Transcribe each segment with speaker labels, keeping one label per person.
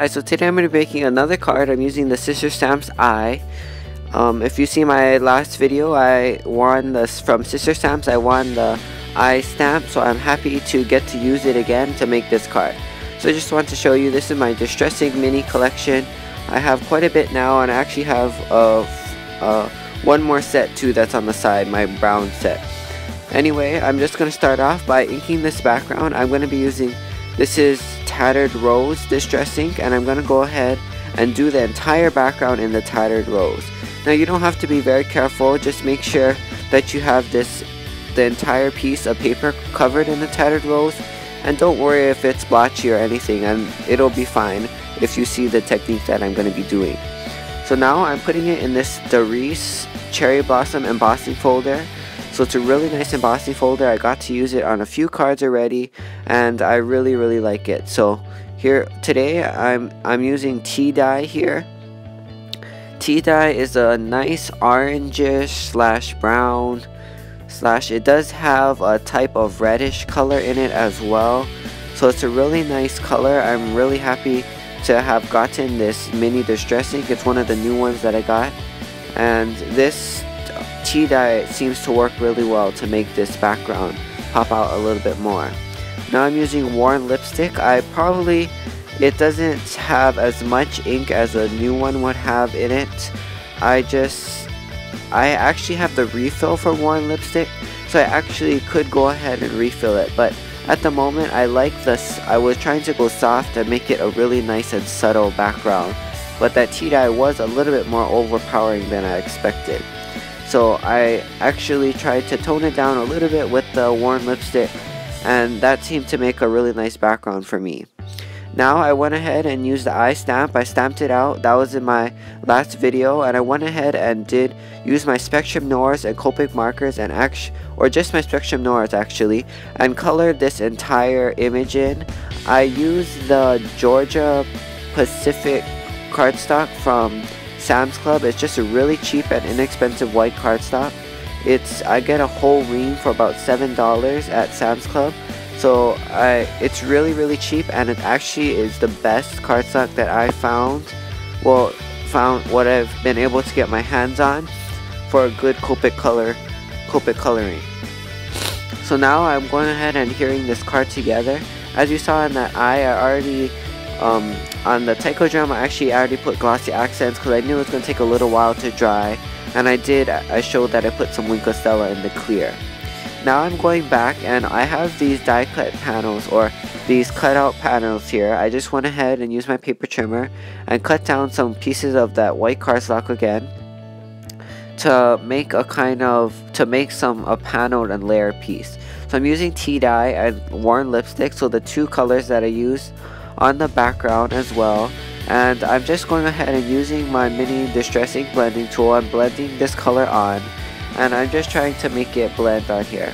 Speaker 1: Hi, so today I'm going to be making another card. I'm using the Sister Stamps Eye. If you see my last video, I won this from Sister Stamps. I won the Eye stamp, so I'm happy to get to use it again to make this card. So I just want to show you, this is my Distressing mini collection. I have quite a bit now, and I actually have one more set too that's on the side, my brown set. Anyway, I'm just going to start off by inking this background. I'm going to be using, this is Tattered Rose Distress ink, and I'm going to go ahead and do the entire background in the Tattered Rose. Now you don't have to be very careful, just make sure that you have the entire piece of paper covered in the Tattered Rose, and don't worry if it's blotchy or anything, and it'll be fine if you see the technique that I'm going to be doing. So now I'm putting it in this Doris Cherry Blossom embossing folder. So it's a really nice embossing folder. I got to use it on a few cards already, and I really like it. So here today I'm using tea dye here. Tea dye is a nice orangish slash brown slash, it does have a type of reddish color in it as well. So it's a really nice color. I'm really happy to have gotten this mini distress ink. It's one of the new ones that I got, and this tea dye seems to work really well to make this background pop out a little bit more. Now I'm using worn lipstick. It doesn't have as much ink as a new one would have in it. I actually have the refill for worn lipstick, so I actually could go ahead and refill it, but at the moment I like this. I was trying to go soft and make it a really nice and subtle background, but that tea dye was a little bit more overpowering than I expected. So I actually tried to tone it down a little bit with the worn lipstick, and that seemed to make a really nice background for me. Now I went ahead and used the eye stamp. I stamped it out. That was in my last video, and I went ahead and did use my Spectrum Noirs and Copic markers, and just my Spectrum Noirs actually, and colored this entire image in. I used the Georgia Pacific cardstock from Sam's Club. It's just a really cheap and inexpensive white cardstock. I get a whole ream for about $7 at Sam's Club. So it's really cheap, and it actually is the best cardstock that I found what I've been able to get my hands on for a good Copic coloring. So now I'm going ahead and adhering this card together. As you saw in that eye, I already on the Tychodrum, I already put glossy accents because I knew it was going to take a little while to dry, and I showed that I put some Wink of Stella in the clear. Now I'm going back, and I have these die cut panels, or these cutout panels here. I just went ahead and used my paper trimmer and cut down some pieces of that white cardstock again to make a paneled and layered piece. So I'm using tea dye and worn lipstick, so the two colors that I used on the background as well. And I'm just going ahead and using my mini distress ink blending tool. I'm blending this color on, and I'm just trying to make it blend on here.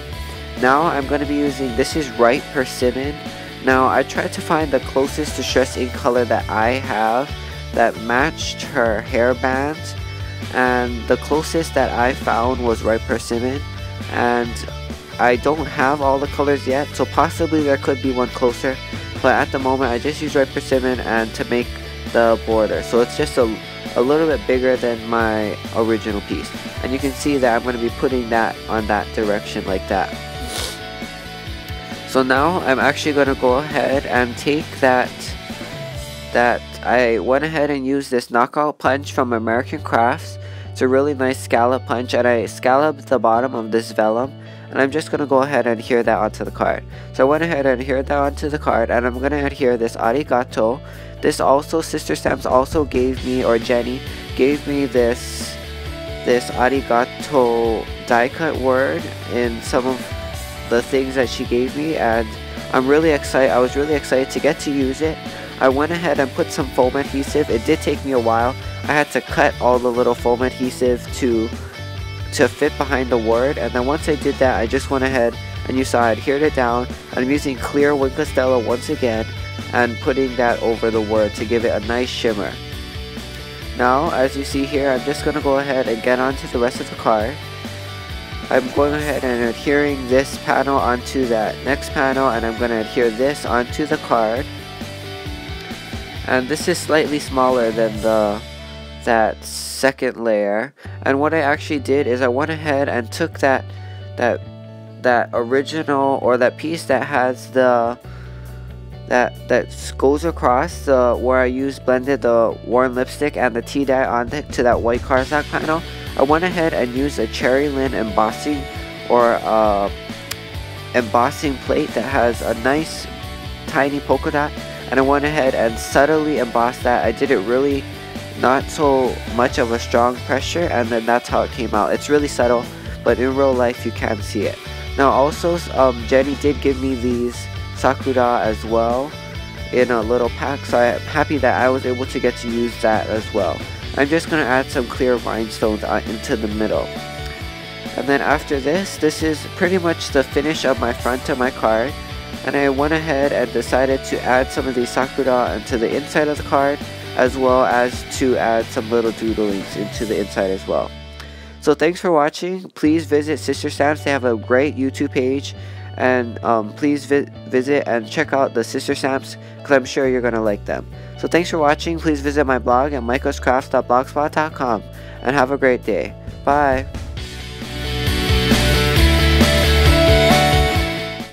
Speaker 1: Now I'm going to be using, this is Right Persimmon. Now I tried to find the closest distress ink color that I have that matched her hairband, and the closest that I found was Right Persimmon, and I don't have all the colors yet, so possibly there could be one closer, but at the moment I just use Right Persimmon and to make the border, so it's just a little bit bigger than my original piece, and you can see that I'm going to be putting that on that direction like that. So now I'm actually going to go ahead and take that I went ahead and used this knockout punch from American Crafts. It's a really nice scallop punch, and I scalloped the bottom of this vellum, and I'm just going to go ahead and adhere that onto the card. So I went ahead and adhered that onto the card, and I'm going to adhere this Arigato. This also, Sister Stamps also gave me, or Jenny gave me this Arigato die cut word in some of the things that she gave me, and I'm really excited. I was really excited to get to use it. I went ahead and put some foam adhesive. It did take me a while. I had to cut all the little foam adhesive to fit behind the word, and then once I did that, I just went ahead and you saw I adhered it down, and I'm using clear Wink of Stella once again and putting that over the word to give it a nice shimmer. Now as you see here, I'm just going to go ahead and get onto the rest of the card. I'm going ahead and adhering this panel onto that next panel, and I'm going to adhere this onto the card. and this is slightly smaller than that second layer. And what I actually did is I went ahead and took that original, or that piece that has that goes across where I blended the worn lipstick and the tea dye on it to that white cardstock panel. I went ahead and used a cherry lint embossing embossing plate that has a nice tiny polka dot, and I went ahead and subtly embossed that. I did it really not so much of a strong pressure, and then that's how it came out. It's really subtle, but in real life you can see it. Now also Jenny did give me these sakura as well in a little pack, so I'm happy that I was able to get to use that as well. I'm just going to add some clear rhinestones into the middle. And then after this is pretty much the finish of my front of my card. And I went ahead and decided to add some of these sakura into the inside of the card, as well as to add some little doodlings into the inside as well. So thanks for watching. Please visit Sister Stamps. They have a great YouTube page, and please visit and check out the Sister Stamps, because I'm sure you're going to like them. So thanks for watching. Please visit my blog at micoscrafts.blogspot.com, and have a great day. Bye.